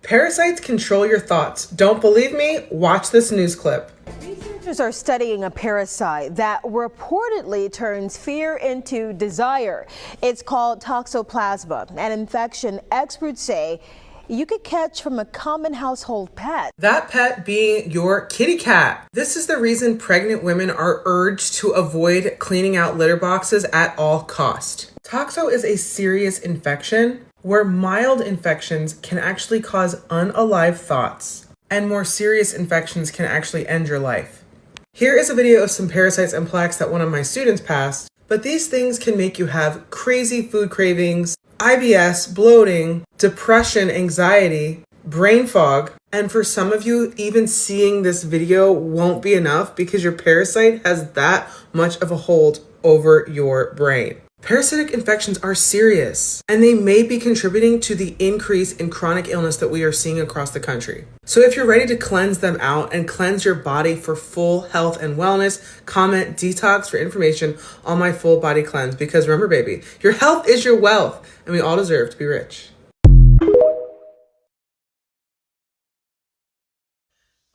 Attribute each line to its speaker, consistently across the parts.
Speaker 1: Parasites control your thoughts. Don't believe me? Watch this news clip.
Speaker 2: Researchers are studying a parasite that reportedly turns fear into desire. It's called toxoplasma, an infection experts say you could catch from a common household pet.
Speaker 1: That pet being your kitty cat. This is the reason pregnant women are urged to avoid cleaning out litter boxes at all cost. Toxo is a serious infection where mild infections can actually cause unalive thoughts, and more serious infections can actually end your life. Here is a video of some parasites and plaques that one of my students passed, but these things can make you have crazy food cravings, IBS, bloating, depression, anxiety, brain fog, and for some of you, even seeing this video won't be enough because your parasite has that much of a hold over your brain. Parasitic infections are serious, and they may be contributing to the increase in chronic illness that we are seeing across the country. So if you're ready to cleanse them out and cleanse your body for full health and wellness, comment detox for information on my full body cleanse. Because remember, baby, your health is your wealth, and we all deserve to be rich.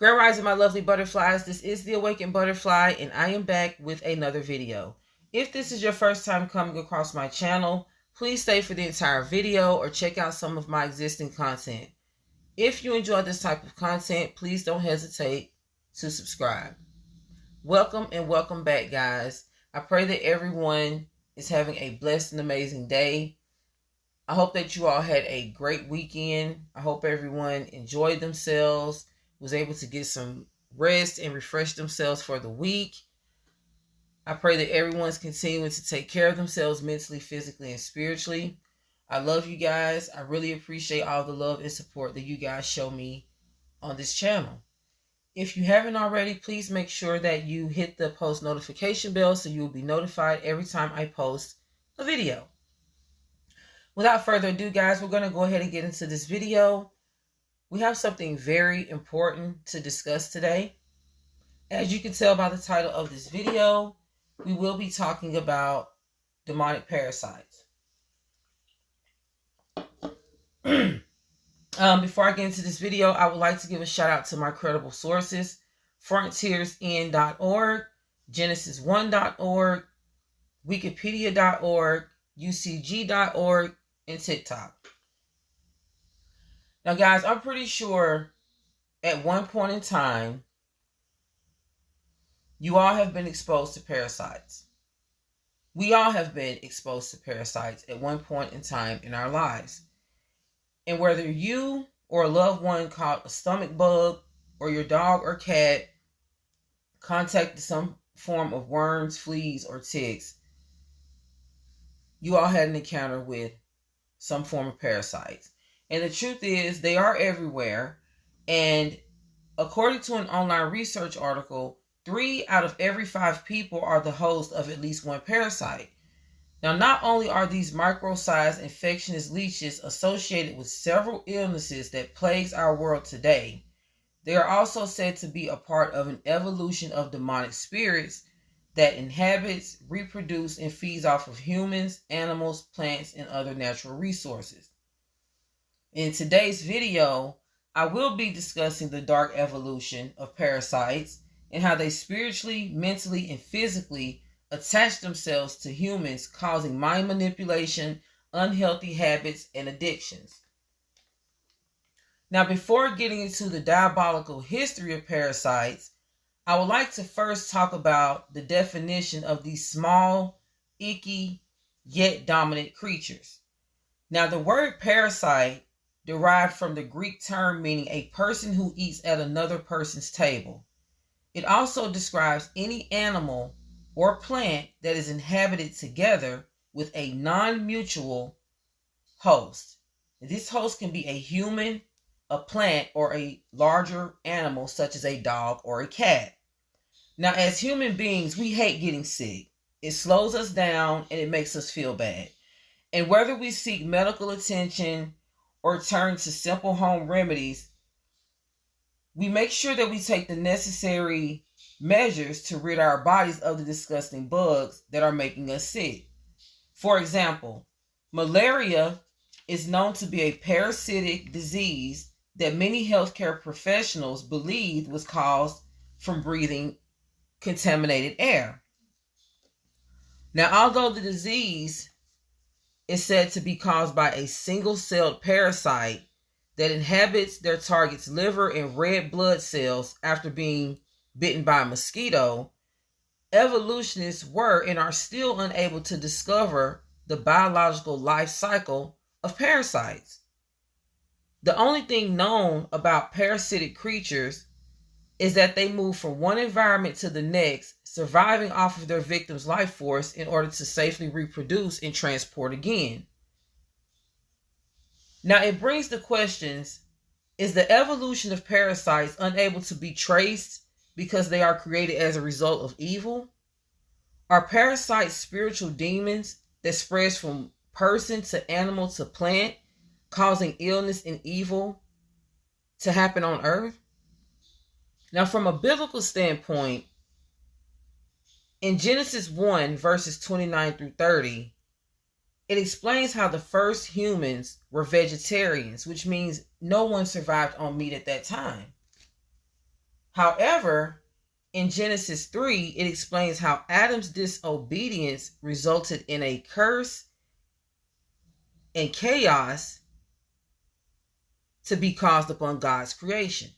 Speaker 1: Grand Rising, my lovely butterflies. This is the Awakened Butterfly, and I am back with another video. If this is your first time coming across my channel, please stay for the entire video or check out some of my existing content. If you enjoy this type of content, please don't hesitate to subscribe. Welcome and welcome back, guys. I pray that everyone is having a blessed and amazing day. I hope that you all had a great weekend. I hope everyone enjoyed themselves, was able to get some rest and refresh themselves for the week. I pray that everyone's continuing to take care of themselves mentally, physically, and spiritually. I love you guys. I really appreciate all the love and support that you guys show me on this channel. If you haven't already, please make sure that you hit the post notification bell so you'll be notified every time I post a video. Without further ado, guys, we're going to go ahead and get into this video. We have something very important to discuss today. As you can tell by the title of this video, we will be talking about demonic parasites. Before I get into this video, I would like to give a shout out to my credible sources: frontiersn.org, genesis1.org, wikipedia.org, ucg.org, and TikTok. Now, guys, I'm pretty sure at one point in time, you all have been exposed to parasites. We all have been exposed to parasites at one point in time in our lives. And whether you or a loved one caught a stomach bug, or your dog or cat contacted some form of worms, fleas, or ticks, you all had an encounter with some form of parasites. And the truth is, they are everywhere. And according to an online research article, 3 out of every 5 people are the host of at least one parasite. Now, not only are these micro-sized infectious leeches associated with several illnesses that plagues our world today, they are also said to be a part of an evolution of demonic spirits that inhabits, reproduce, and feeds off of humans, animals, plants, and other natural resources. In today's video, I will be discussing the dark evolution of parasites and how they spiritually, mentally, and physically attach themselves to humans, causing mind manipulation, unhealthy habits, and addictions. Now, before getting into the diabolical history of parasites, I would like to first talk about the definition of these small, icky, yet dominant creatures. Now, the word parasite derived from the Greek term meaning a person who eats at another person's table. It also describes any animal or plant that is inhabited together with a non-mutual host. This host can be a human, a plant, or a larger animal such as a dog or a cat. Now, as human beings, we hate getting sick. It slows us down and it makes us feel bad. And whether we seek medical attention or turn to simple home remedies, we make sure that we take the necessary measures to rid our bodies of the disgusting bugs that are making us sick. For example, malaria is known to be a parasitic disease that many healthcare professionals believed was caused from breathing contaminated air. Now, although the disease is said to be caused by a single-celled parasite that inhabits their target's liver and red blood cells after being bitten by a mosquito, evolutionists were and are still unable to discover the biological life cycle of parasites. The only thing known about parasitic creatures is that they move from one environment to the next, surviving off of their victim's life force in order to safely reproduce and transport again. Now it brings the questions, is the evolution of parasites unable to be traced because they are created as a result of evil? Are parasites spiritual demons that spreads from person to animal to plant, causing illness and evil to happen on earth? Now, from a biblical standpoint, in Genesis 1, verses 29 through 30, it explains how the first humans were vegetarians, which means no one survived on meat at that time. However, in Genesis 3, it explains how Adam's disobedience resulted in a curse and chaos to be caused upon God's creation.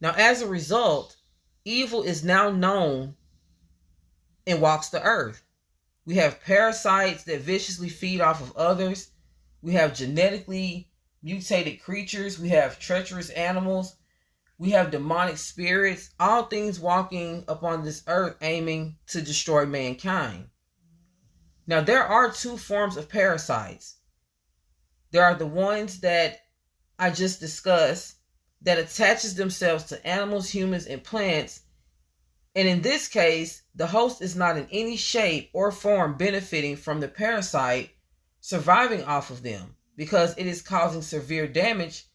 Speaker 1: Now, as a result, evil is now known and walks the earth. We have parasites that viciously feed off of others. We have genetically mutated creatures. We have treacherous animals. We have demonic spirits, all things walking upon this earth aiming to destroy mankind. Now, there are two forms of parasites. There are the ones that I just discussed that attaches themselves to animals, humans, and plants. And in this case, the host is not in any shape or form benefiting from the parasite surviving off of them because it is causing severe damage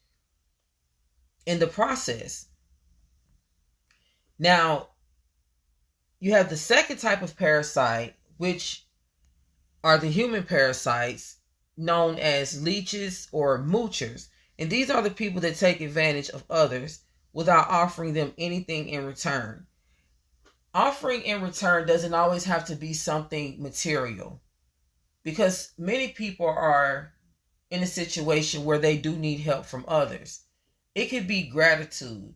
Speaker 1: in the process. Now, you have the second type of parasite, which are the human parasites known as leeches or moochers. And these are the people that take advantage of others without offering them anything in return. Offering in return doesn't always have to be something material, because many people are in a situation where they do need help from others. It could be gratitude,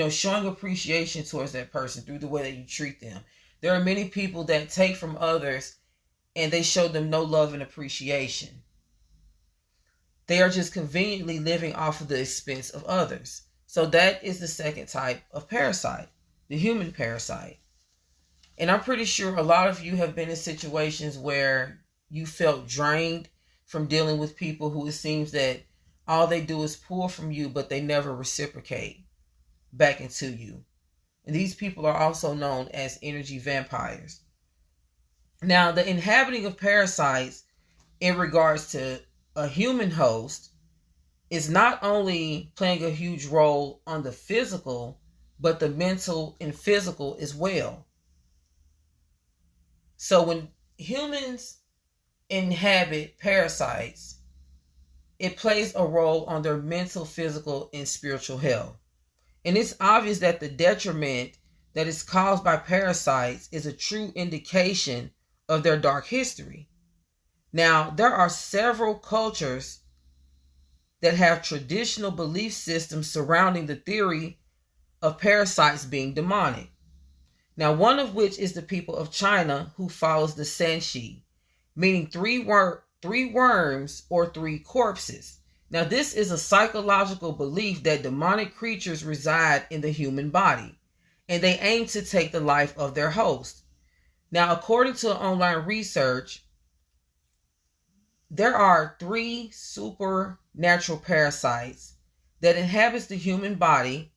Speaker 1: showing appreciation towards that person through the way that you treat them. There are many people that take from others and they show them no love and appreciation. They are just conveniently living off of the expense of others. So that is the second type of parasite, the human parasite. And I'm pretty sure a lot of you have been in situations where you felt drained from dealing with people who it seems that all they do is pull from you, but they never reciprocate back into you. And these people are also known as energy vampires. Now, the inhabiting of parasites in regards to a human host is not only playing a huge role on the physical, but the mental and physical as well. So when humans inhabit parasites, it plays a role on their mental, physical, and spiritual health. And it's obvious that the detriment that is caused by parasites is a true indication of their dark history. Now, there are several cultures that have traditional belief systems surrounding the theory of parasites being demonic. Now, one of which is the people of China, who follows the Sanshi, meaning three worms or three corpses. Now, this is a psychological belief that demonic creatures reside in the human body, and they aim to take the life of their host. Now, according to online research, there are 3 supernatural parasites that inhabit the human body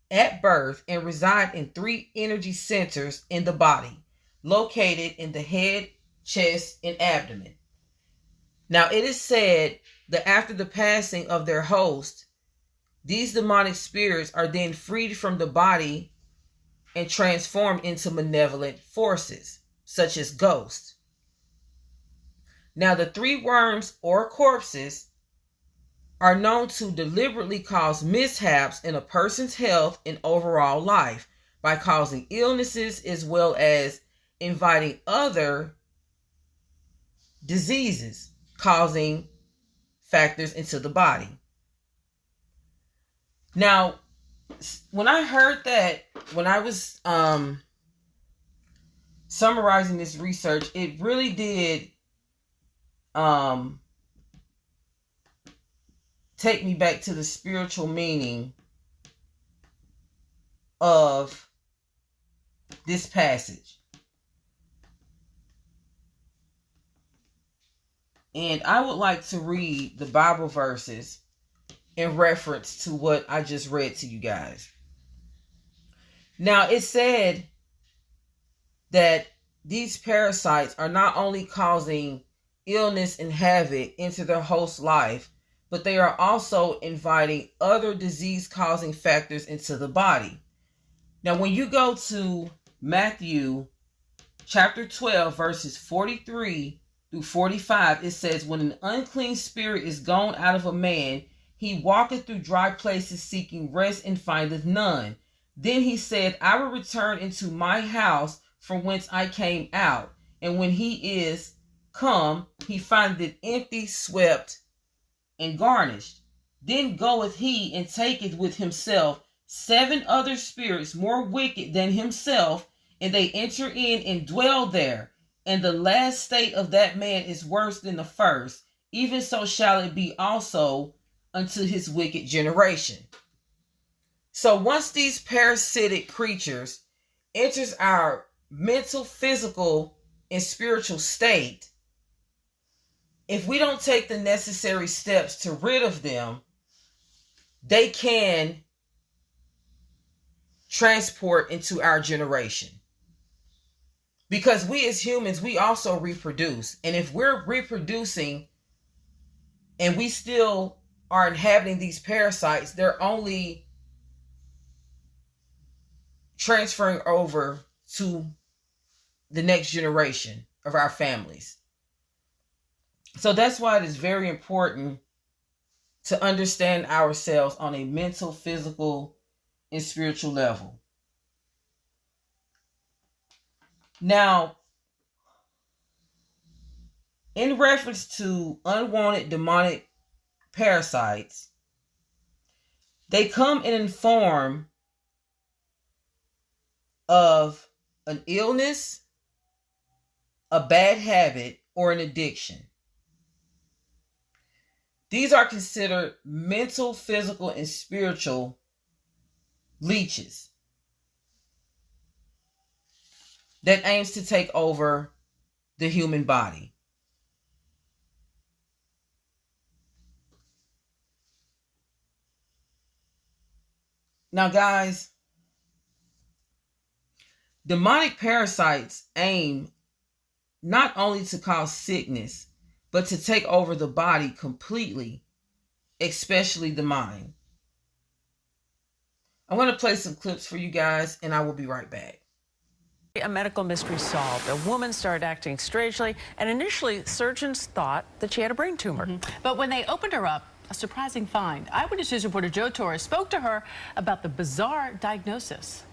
Speaker 1: at birth and reside in 3 energy centers in the body, located in the head, chest, and abdomen. Now, it is said that after the passing of their host, these demonic spirits are then freed from the body and transformed into malevolent forces, such as ghosts. Now, the 3 worms or corpses are known to deliberately cause mishaps in a person's health and overall life by causing illnesses as well as inviting other diseases causing factors into the body. Now, when I heard that, when I was summarizing this research, it really did take me back to the spiritual meaning of this passage. And I would like to read the Bible verses in reference to what I just read to you guys. Now, it said that these parasites are not only causing illness and havoc into their host's life, but they are also inviting other disease-causing factors into the body. Now, when you go to Matthew chapter 12, verses 43 through 45, it says, when an unclean spirit is gone out of a man, he walketh through dry places seeking rest and findeth none. Then he said, I will return into my house from whence I came out. And when he is come, he findeth it empty, swept, and garnished. Then goeth he and taketh with himself 7 other spirits more wicked than himself, and they enter in and dwell there. And the last state of that man is worse than the first. Even so shall it be also unto his wicked generation. So once these parasitic creatures enters our mental, physical, and spiritual state, if we don't take the necessary steps to rid of them, they can transport into our generation. Because we as humans, we also reproduce. And if we're reproducing and we still are inhabiting these parasites, they're only transferring over to the next generation of our families. So that's why it is very important to understand ourselves on a mental, physical, and spiritual level. Now, in reference to unwanted demonic parasites, they come in a form of an illness, a bad habit, or an addiction. These are considered mental, physical, and spiritual leeches that aims to take over the human body. Now, guys, demonic parasites aim not only to cause sickness, but to take over the body completely, especially the mind. I'm going to play some clips for you guys, and I will be right back.
Speaker 3: A medical mystery solved. A woman started acting strangely, and initially surgeons thought that she had a brain tumor.
Speaker 4: But when they opened her up, a surprising find. Eyewitness News reporter Joe Torres spoke to her about the bizarre diagnosis.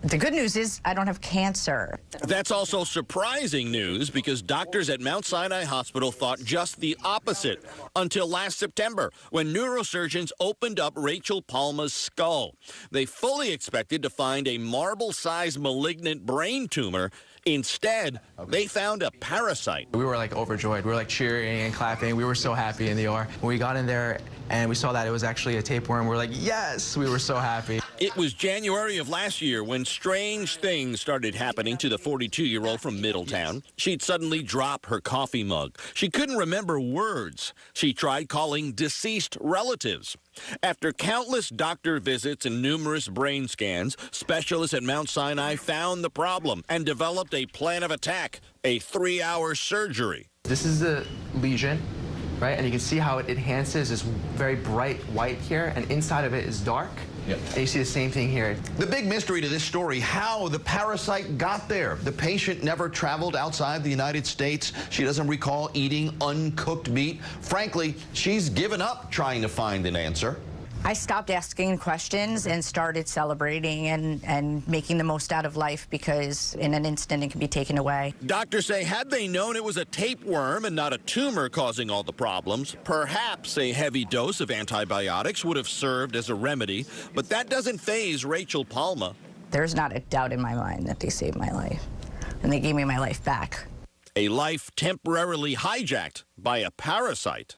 Speaker 5: The good news is I don't have cancer.
Speaker 6: That's also surprising news because doctors at Mount Sinai Hospital thought just the opposite until last September when neurosurgeons opened up Rachel Palma's skull. They fully expected to find a marble-sized malignant brain tumor. Instead, they found a parasite.
Speaker 7: We were like overjoyed. We were like cheering and clapping. We were so happy in the OR. When we got in there and we saw that it was actually a tapeworm, we were like, yes, we were so happy.
Speaker 6: It was January of last year when strange things started happening to the 42-year-old from Middletown. She'd suddenly drop her coffee mug. She couldn't remember words. She tried calling deceased relatives. After countless doctor visits and numerous brain scans, specialists at Mount Sinai found the problem and developed a plan of attack, a 3-hour surgery.
Speaker 7: This is the lesion, right? And you can see how it enhances this very bright white here, and inside of it is dark. Yep. And you see the same thing here.
Speaker 6: The big mystery to this story, how the parasite got there. The patient never traveled outside the United States. She doesn't recall eating uncooked meat. Frankly, she's given up trying to find an answer.
Speaker 5: I stopped asking questions and started celebrating and making the most out of life, because in an instant it can be taken away.
Speaker 6: Doctors say had they known it was a tapeworm and not a tumor causing all the problems, perhaps a heavy dose of antibiotics would have served as a remedy. But that doesn't faze Rachel Palma.
Speaker 5: There's not a doubt in my mind that they saved my life, and they gave me my life back.
Speaker 6: A life temporarily hijacked by a parasite.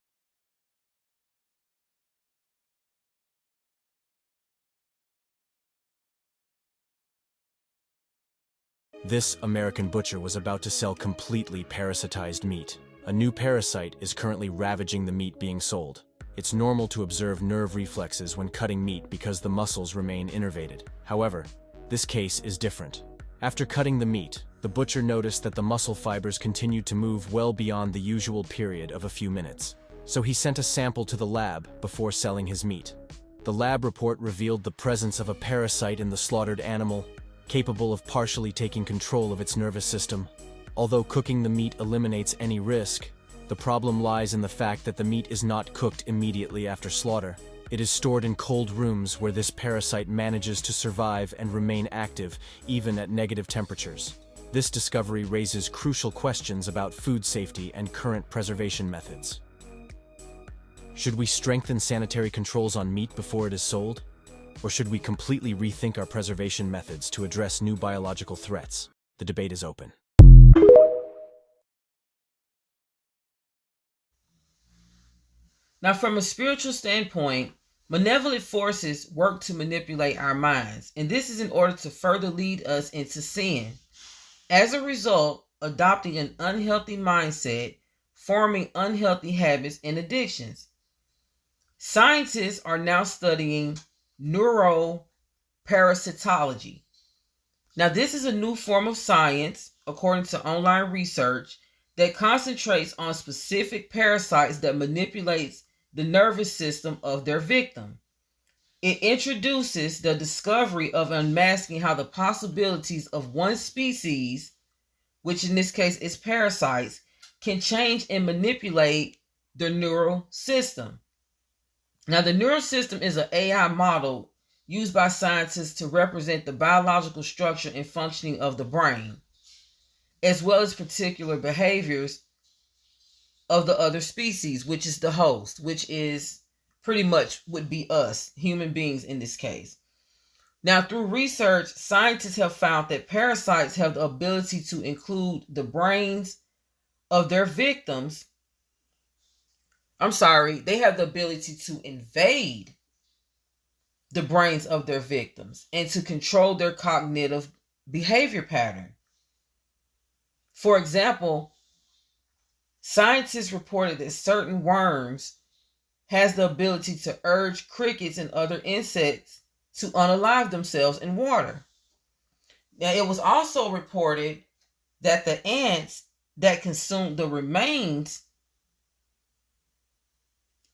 Speaker 8: This American butcher was about to sell completely parasitized meat. A new parasite is currently ravaging the meat being sold. It's normal to observe nerve reflexes when cutting meat because the muscles remain innervated. However, this case is different. After cutting the meat, the butcher noticed that the muscle fibers continued to move well beyond the usual period of a few minutes. So he sent a sample to the lab before selling his meat. The lab report revealed the presence of a parasite in the slaughtered animal, capable of partially taking control of its nervous system. Although cooking the meat eliminates any risk, the problem lies in the fact that the meat is not cooked immediately after slaughter. It is stored in cold rooms where this parasite manages to survive and remain active even at negative temperatures. This discovery raises crucial questions about food safety and current preservation methods. Should we strengthen sanitary controls on meat before it is sold? Or should we completely rethink our preservation methods to address new biological threats? The debate is open.
Speaker 1: Now, from a spiritual standpoint, malevolent forces work to manipulate our minds, and this is in order to further lead us into sin. As a result, adopting an unhealthy mindset, forming unhealthy habits and addictions. Scientists are now studying neuroparasitology. Now, this is a new form of science, according to online research, that concentrates on specific parasites that manipulates the nervous system of their victim. It introduces the discovery of unmasking how the possibilities of one species, which in this case is parasites, can change and manipulate the neural system. Now, the neural system is an AI model used by scientists to represent the biological structure and functioning of the brain, as well as particular behaviors of the other species, which is the host, which is pretty much would be us, human beings in this case. Now, through research, scientists have found that parasites have the ability to include the brains of their victims. They have the ability to invade the brains of their victims and to control their cognitive behavior pattern. For example, scientists reported that certain worms has the ability to urge crickets and other insects to unalive themselves in water. Now, it was also reported that the ants that consumed the remains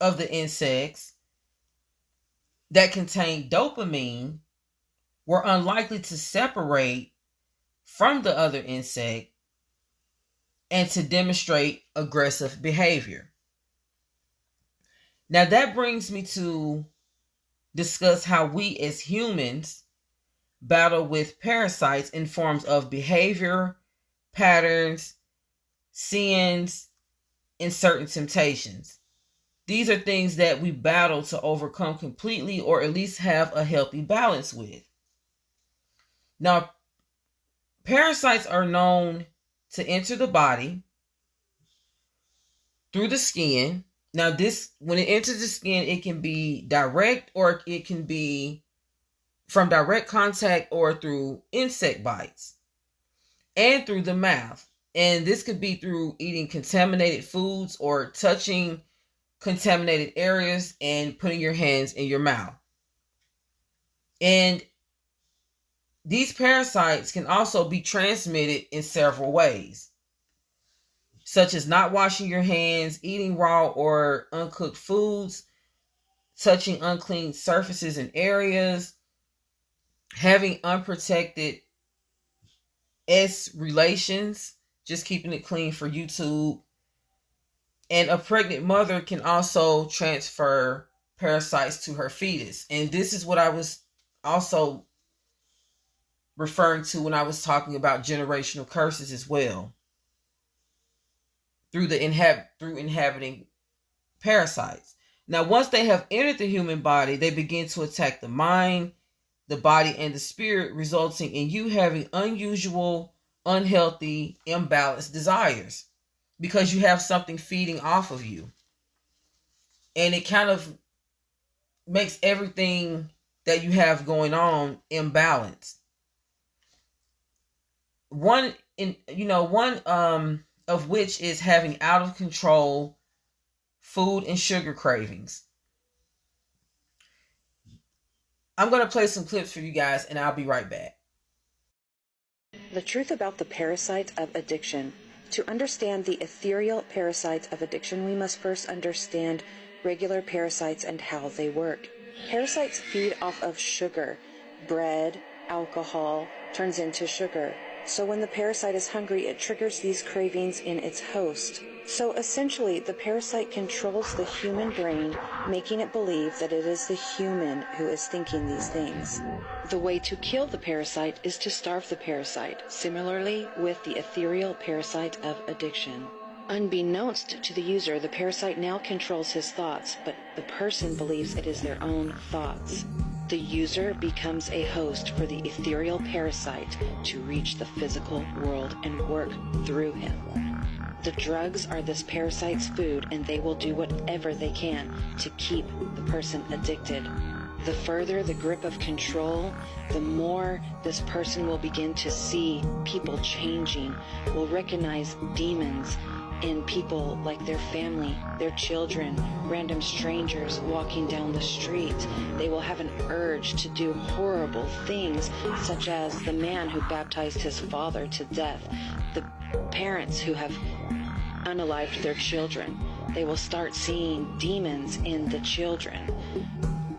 Speaker 1: of the insects that contained dopamine were unlikely to separate from the other insect and to demonstrate aggressive behavior. Now, that brings me to discuss how we as humans battle with parasites in forms of behavior, patterns, sins, and certain temptations. These are things that we battle to overcome completely, or at least have a healthy balance with. Now, parasites are known to enter the body through the skin. Now, when it enters the skin, it can be direct, or it can be from direct contact or through insect bites, and through the mouth. And this could be through eating contaminated foods or touching contaminated areas and putting your hands in your mouth. And these parasites can also be transmitted in several ways, such as not washing your hands, eating raw or uncooked foods, touching unclean surfaces and areas, having unprotected relations, just keeping it clean for YouTube. And a pregnant mother can also transfer parasites to her fetus. And this is what I was also referring to when I was talking about generational curses as well. Through inhabiting parasites. Now, once they have entered the human body, they begin to attack the mind, the body, and the spirit, resulting in you having unusual, unhealthy, imbalanced desires because you have something feeding off of you. And it kind of makes everything that you have going on imbalanced. One of which is having out of control food and sugar cravings. I'm going to play some clips for you guys and I'll be right back.
Speaker 9: The truth about the parasites of addiction. To understand the ethereal parasites of addiction, we must first understand regular parasites and how they work. Parasites feed off of sugar. Bread, alcohol turns into sugar. So when the parasite is hungry, it triggers these cravings in its host. So essentially, the parasite controls the human brain, making it believe that it is the human who is thinking these things. The way to kill the parasite is to starve the parasite, similarly with the ethereal parasite of addiction. Unbeknownst to the user, the parasite now controls his thoughts, but the person believes it is their own thoughts. The user becomes a host for the ethereal parasite to reach the physical world and work through him. The drugs are this parasite's food, and they will do whatever they can to keep the person addicted. The further the grip of control, the more this person will begin to see people changing, will recognize demons in people like their family, their children, random strangers walking down the street. They will have an urge to do horrible things, such as the man who baptized his father to death, the parents who have unalived their children. They will start seeing demons in the children.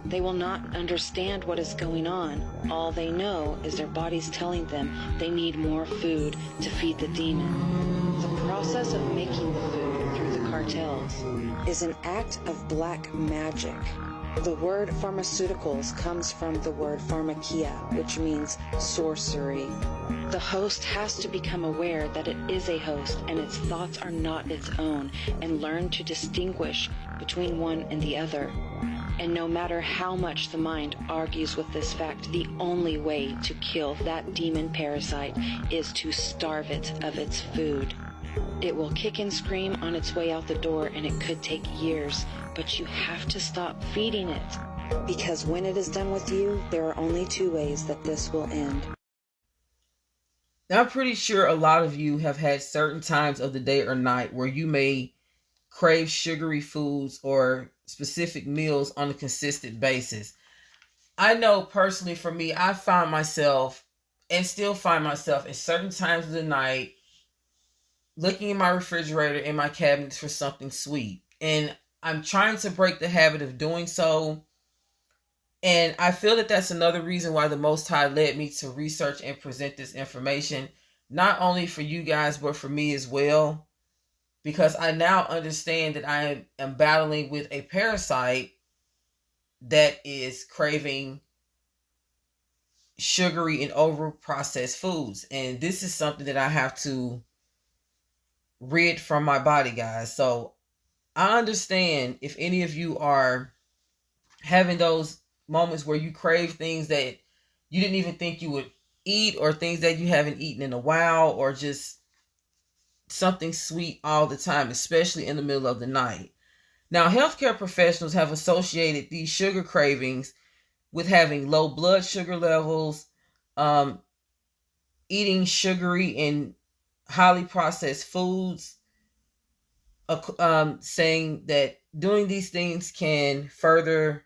Speaker 9: They will not understand what is going on. All they know is their bodies telling them they need more food to feed the demon. The process of making the food through the cartels is an act of black magic. The word pharmaceuticals comes from the word pharmakia, which means sorcery. The host has to become aware that it is a host and its thoughts are not its own, and learn to distinguish between one and the other. And no matter how much the mind argues with this fact, the only way to kill that demon parasite is to starve it of its food. It will kick and scream on its way out the door, and it could take years, but you have to stop feeding it. Because when it is done with you, there are only two ways that this will end.
Speaker 1: Now, I'm pretty sure a lot of you have had certain times of the day or night where you may crave sugary foods or specific meals on a consistent basis. I know personally for me, I find myself and still find myself at certain times of the night looking in my refrigerator and my cabinets for something sweet. And I'm trying to break the habit of doing so. And I feel that that's another reason why the Most High led me to research and present this information, not only for you guys, but for me as well. Because I now understand that I am battling with a parasite that is craving sugary and over-processed foods. And this is something that I have to rid from my body, guys. So I understand if any of you are having those moments where you crave things that you didn't even think you would eat, or things that you haven't eaten in a while, or just something sweet all the time, especially in the middle of the night. Now, healthcare professionals have associated these sugar cravings with having low blood sugar levels, eating sugary and highly processed foods, saying that doing these things can further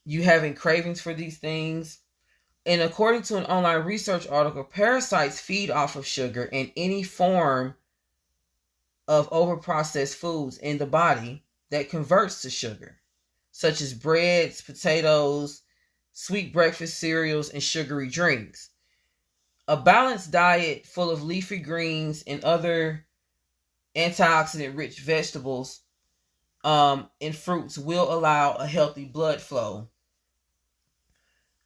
Speaker 1: you having cravings for these things. And according to an online research article, parasites feed off of sugar and any form of overprocessed foods in the body that converts to sugar. such as breads, potatoes, sweet breakfast cereals, and sugary drinks. A balanced diet full of leafy greens and other antioxidant-rich vegetables and fruits will allow a healthy blood flow,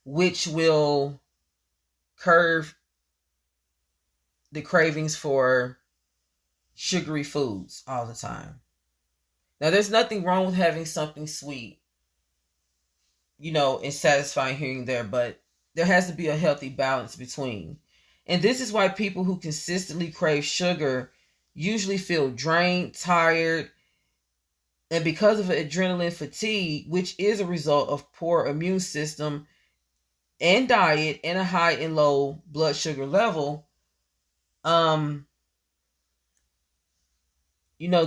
Speaker 1: which will curb the cravings for sugary foods all the time. Now, there's nothing wrong with having something sweet, and satisfying here and there, but there has to be a healthy balance between. And this is why people who consistently crave sugar usually feel drained, tired, and because of adrenaline fatigue, which is a result of poor immune system and diet and a high and low blood sugar level,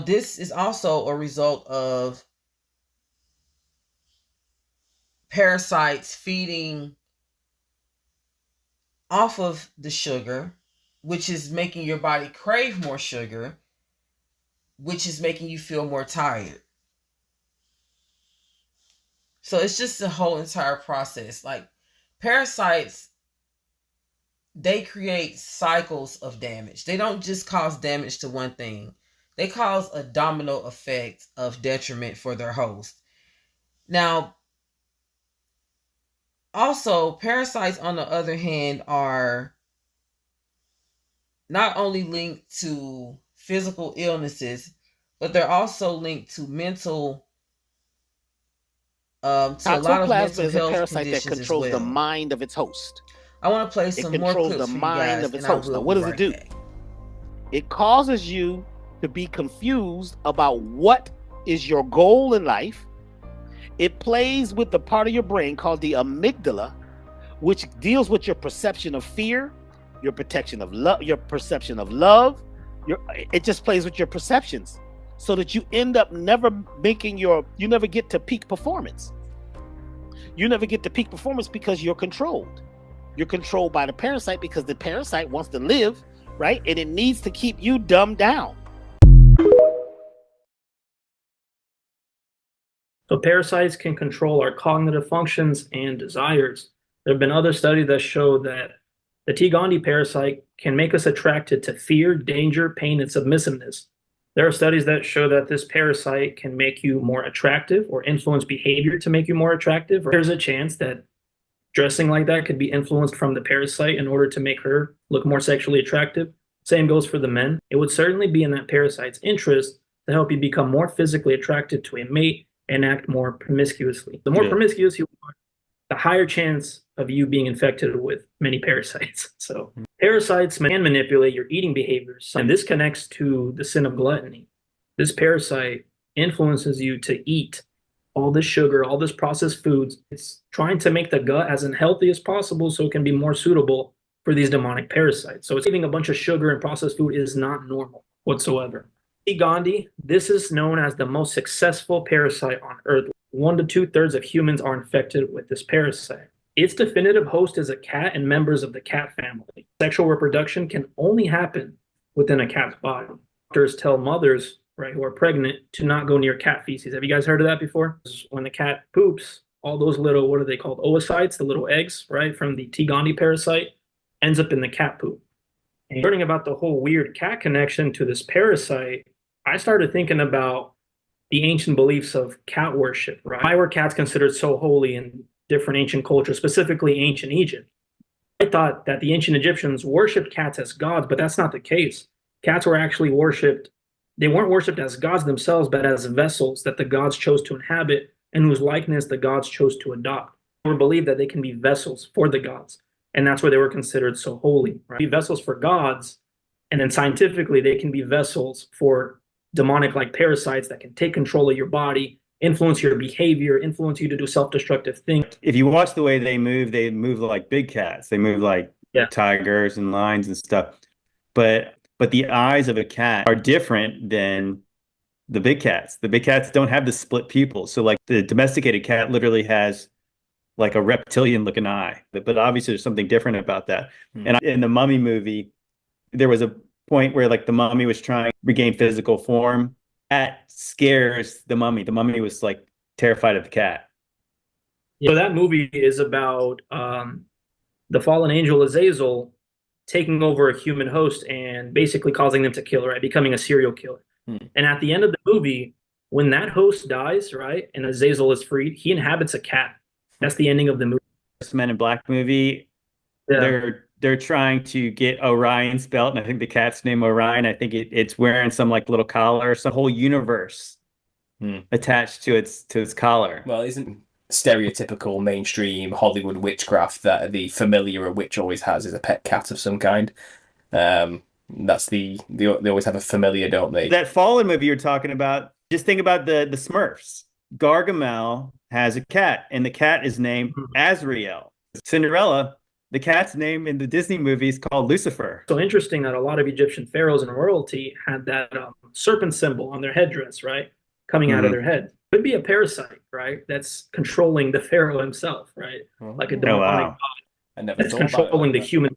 Speaker 1: this is also a result of parasites feeding off of the sugar, which is making your body crave more sugar, which is making you feel more tired. So it's just the whole entire process. Like, parasites, they create cycles of damage. They don't just cause damage to one thing. They cause a domino effect of detriment for their host. Now, also, parasites, on the other hand, are not only linked to physical illnesses, but they're also linked to mental, to a lot of mental
Speaker 10: is a
Speaker 1: health
Speaker 10: parasite that
Speaker 1: conditions
Speaker 10: controls
Speaker 1: as well.
Speaker 10: the mind of its host.
Speaker 1: I want to play some more clips
Speaker 10: the
Speaker 1: for you
Speaker 10: mind
Speaker 1: guys,
Speaker 10: of its
Speaker 1: and I
Speaker 10: host.
Speaker 1: will
Speaker 10: Now, what
Speaker 1: be
Speaker 10: does it
Speaker 1: right
Speaker 10: do?
Speaker 1: back.
Speaker 10: It causes you to be confused about what is your goal in life. It plays with the part of your brain called the amygdala, which deals with your perception of fear, your perception of love, it just plays with your perceptions, so that you end up never you never get to peak performance. You never get to peak performance because you're controlled. You're controlled by the parasite because the parasite wants to live, right? And it needs to keep you dumbed down.
Speaker 11: So parasites can control our cognitive functions and desires. There have been other studies that show that the T. gondii parasite can make us attracted to fear, danger, pain, and submissiveness. There are studies that show that this parasite can make you more attractive or influence behavior to make you more attractive. There's a chance that dressing like that could be influenced from the parasite in order to make her look more sexually attractive. Same goes for the men. It would certainly be in that parasite's interest to help you become more physically attractive to a mate and act more promiscuously. The more promiscuous you are, the higher chance of you being infected with many parasites. So parasites can manipulate your eating behaviors, and this connects to the sin of gluttony. This parasite influences you to eat all this sugar, all this processed foods. It's trying to make the gut as unhealthy as possible so it can be more suitable for these demonic parasites. So eating a bunch of sugar and processed food is not normal whatsoever. T. gondii, this is known as the most successful parasite on Earth. 1 to 2/3 of humans are infected with this parasite. Its definitive host is a cat and members of the cat family. Sexual reproduction can only happen within a cat's body. Doctors tell mothers, right, who are pregnant to not go near cat feces. Have you guys heard of that before? When the cat poops, all those little, what are they called? Oocytes, the little eggs, right, from the T. gondii parasite, ends up in the cat poop. And learning about the whole weird cat connection to this parasite, I started thinking about the ancient beliefs of cat worship, right? Why were cats considered so holy in different ancient cultures, specifically ancient Egypt? I thought that the ancient Egyptians worshipped cats as gods, but that's not the case. Cats were actually worshipped. They weren't worshipped as gods themselves, but as vessels that the gods chose to inhabit and whose likeness the gods chose to adopt. They were believed that they can be vessels for the gods, and that's why they were considered so holy, right? Be vessels for gods, and then scientifically, they can be vessels for demonic-like parasites that can take control of your body, influence your behavior, influence you to do self-destructive things.
Speaker 12: If you watch the way they move like big cats. They move like tigers and lions and stuff. But the eyes of a cat are different than the big cats. The big cats don't have the split pupils. So like the domesticated cat literally has like a reptilian looking eye. But obviously there's something different about that. And in the Mummy movie, there was a point where like the mummy was trying to regain physical form. That scares the mummy. The mummy was like terrified of the cat.
Speaker 11: So that movie is about the fallen angel Azazel taking over a human host and basically causing them to kill, right? Becoming a serial killer. And at the end of the movie, when that host dies, right, and Azazel is freed, he inhabits a cat. That's the ending of the movie.
Speaker 12: Men in Black movie, they're trying to get Orion's belt, and I think the cat's name Orion. I think it's wearing some like little collar, some whole universe attached to its collar.
Speaker 13: Well, isn't stereotypical mainstream Hollywood witchcraft that the familiar a witch always has is a pet cat of some kind? That's they always have a familiar, don't they?
Speaker 12: That Fallen movie you're talking about, just think about the Smurfs. Gargamel has a cat, and the cat is named Azrael. Cinderella, the cat's name in the Disney movie is called Lucifer.
Speaker 11: So interesting that a lot of Egyptian pharaohs and royalty had that serpent symbol on their headdress, right? Coming out of their head. Could be a parasite, right? That's controlling the pharaoh himself, right? Like a demonic god.
Speaker 13: I never
Speaker 11: that's
Speaker 13: thought about
Speaker 11: controlling
Speaker 13: that.
Speaker 11: the human.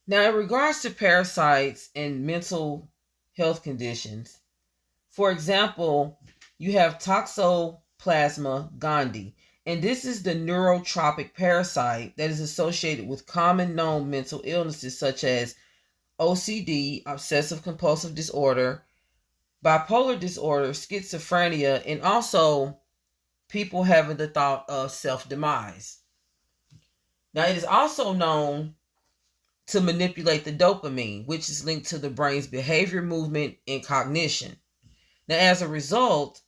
Speaker 1: Now, in regards to parasites and mental health conditions, for example, you have Toxoplasma gondii, and this is the neurotropic parasite that is associated with common known mental illnesses such as OCD, obsessive compulsive disorder, bipolar disorder, schizophrenia, and also people having the thought of self-demise. Now, it is also known to manipulate the dopamine, which is linked to the brain's behavior, movement, and cognition. Now, as a result,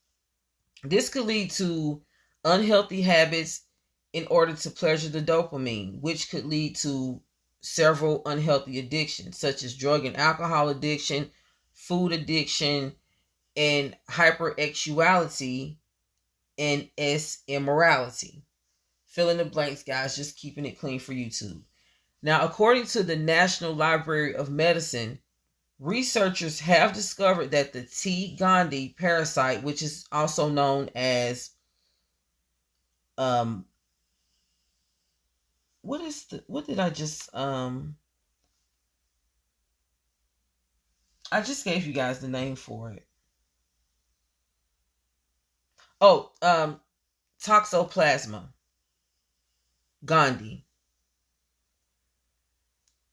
Speaker 1: this could lead to unhealthy habits in order to pleasure the dopamine, which could lead to several unhealthy addictions, such as drug and alcohol addiction, food addiction, and hypersexuality and immorality. Fill in the blanks, guys, just keeping it clean for YouTube. Now, according to the National Library of Medicine, researchers have discovered that the T. gondii parasite, which is also known as I just gave you guys the name for it. Toxoplasma gondii.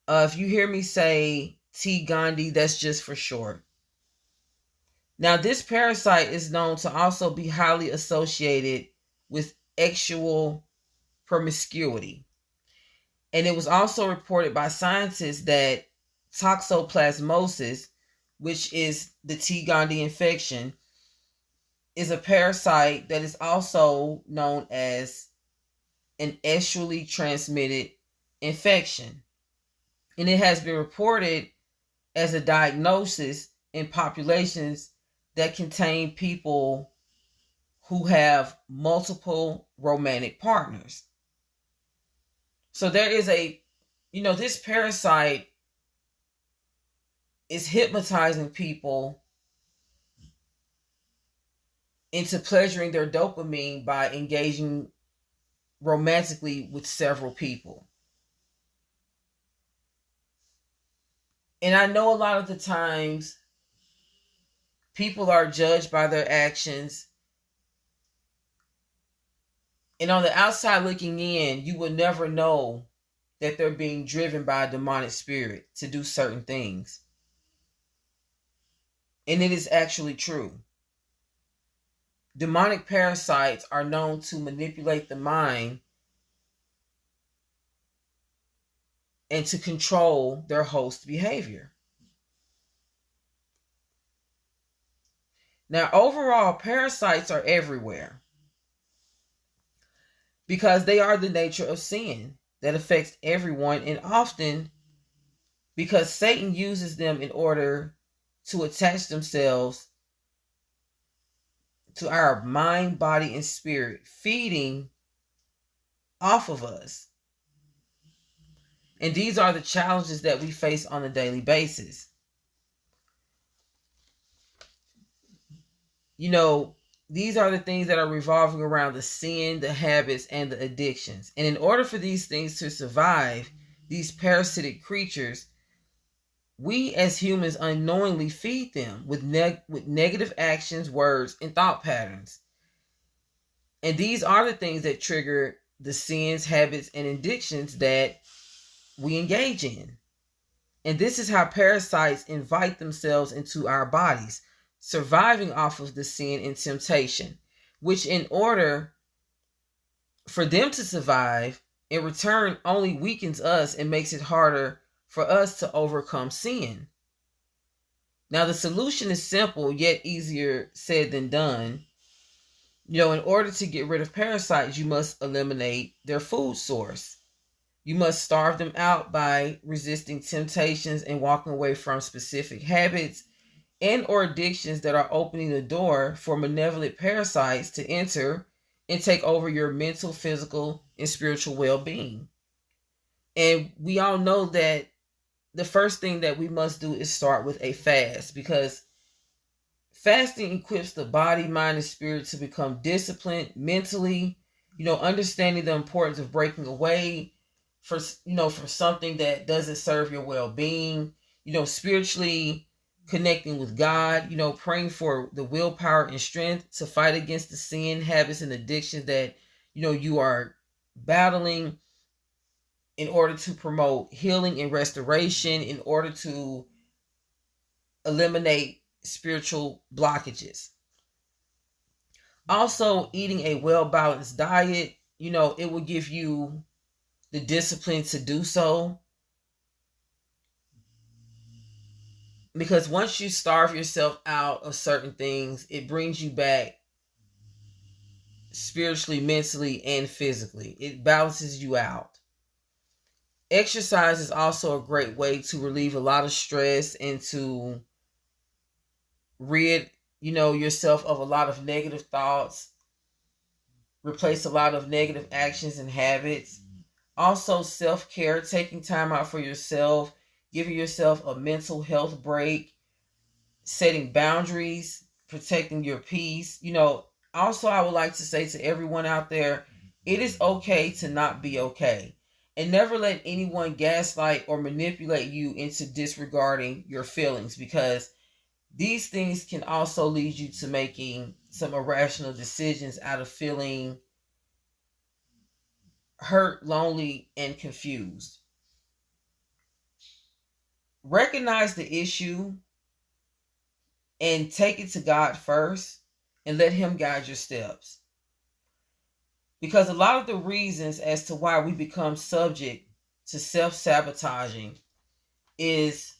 Speaker 1: If you hear me say T. gondii, that's just for short. Now, this parasite is known to also be highly associated with sexual promiscuity. And it was also reported by scientists that toxoplasmosis, which is the T. gondii infection, is a parasite that is also known as an sexually transmitted infection. And it has been reported as a diagnosis in populations that contain people who have multiple romantic partners. So there is this parasite is hypnotizing people into pleasuring their dopamine by engaging romantically with several people. And I know a lot of the times people are judged by their actions. And on the outside looking in, you will never know that they're being driven by a demonic spirit to do certain things. And it is actually true. Demonic parasites are known to manipulate the mind and to control their host behavior. Now, overall, parasites are everywhere because they are the nature of sin that affects everyone, and often because Satan uses them in order to attach themselves to our mind, body, and spirit, feeding off of us. And these are the challenges that we face on a daily basis. These are the things that are revolving around the sin, the habits, and the addictions. And in order for these things to survive, these parasitic creatures we as humans unknowingly feed them with negative actions, words, and thought patterns. And these are the things that trigger the sins, habits, and addictions that we engage in. And this is how parasites invite themselves into our bodies, surviving off of the sin and temptation, which in order for them to survive, in return only weakens us and makes it harder for us to overcome sin. Now, the solution is simple, yet easier said than done. In order to get rid of parasites, you must eliminate their food source. You must starve them out by resisting temptations and walking away from specific habits and or addictions that are opening the door for malevolent parasites to enter and take over your mental, physical, and spiritual well-being. And we all know that the first thing that we must do is start with a fast, because fasting equips the body, mind, and spirit to become disciplined mentally, understanding the importance of breaking away for something that doesn't serve your well-being, spiritually connecting with God, praying for the willpower and strength to fight against the sin, habits, and addictions that, you are battling, in order to promote healing and restoration, in order to eliminate spiritual blockages. Also, eating a well-balanced diet, it will give you the discipline to do so. Because once you starve yourself out of certain things, it brings you back spiritually, mentally, and physically. It balances you out. Exercise is also a great way to relieve a lot of stress and to rid, yourself of a lot of negative thoughts, replace a lot of negative actions and habits. Also, self-care, taking time out for yourself, giving yourself a mental health break, setting boundaries, protecting your peace. Also, I would like to say to everyone out there, it is okay to not be okay. And never let anyone gaslight or manipulate you into disregarding your feelings, because these things can also lead you to making some irrational decisions out of feeling hurt, lonely, and confused. Recognize the issue and take it to God first and let Him guide your steps. Because a lot of the reasons as to why we become subject to self-sabotaging is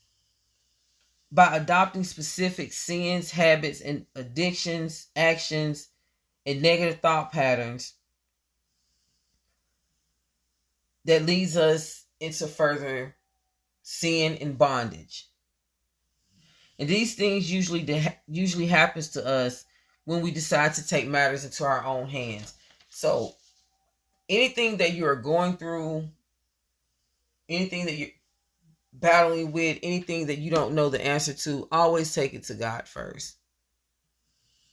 Speaker 1: by adopting specific sins, habits, and addictions, actions, and negative thought patterns that leads us into further sin and bondage. And these things usually happens to us when we decide to take matters into our own hands. So anything that you are going through, anything that you're battling with, anything that you don't know the answer to, always take it to God first.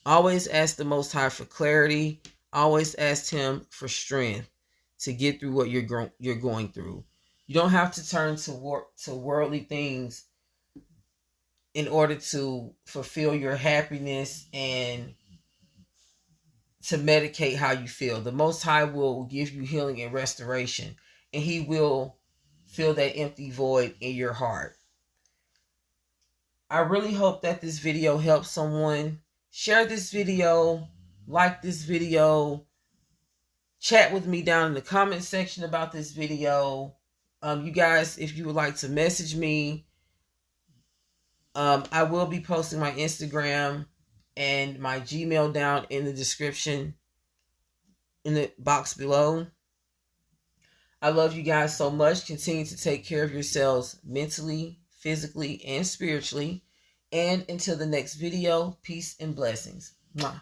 Speaker 1: Always ask the Most High for clarity. Always ask Him for strength to get through what you're going through. You don't have to turn to worldly things in order to fulfill your happiness and to medicate how you feel. The Most High will give you healing and restoration, and He will fill that empty void in your heart. I really hope that this video helps someone. Share this video, like this video, chat with me down in the comment section about this video. You guys, if you would like to message me, I will be posting my Instagram and my Gmail down in the description in the box below. I love you guys so much. Continue to take care of yourselves mentally, physically, and spiritually. And until the next video, peace and blessings. Mwah.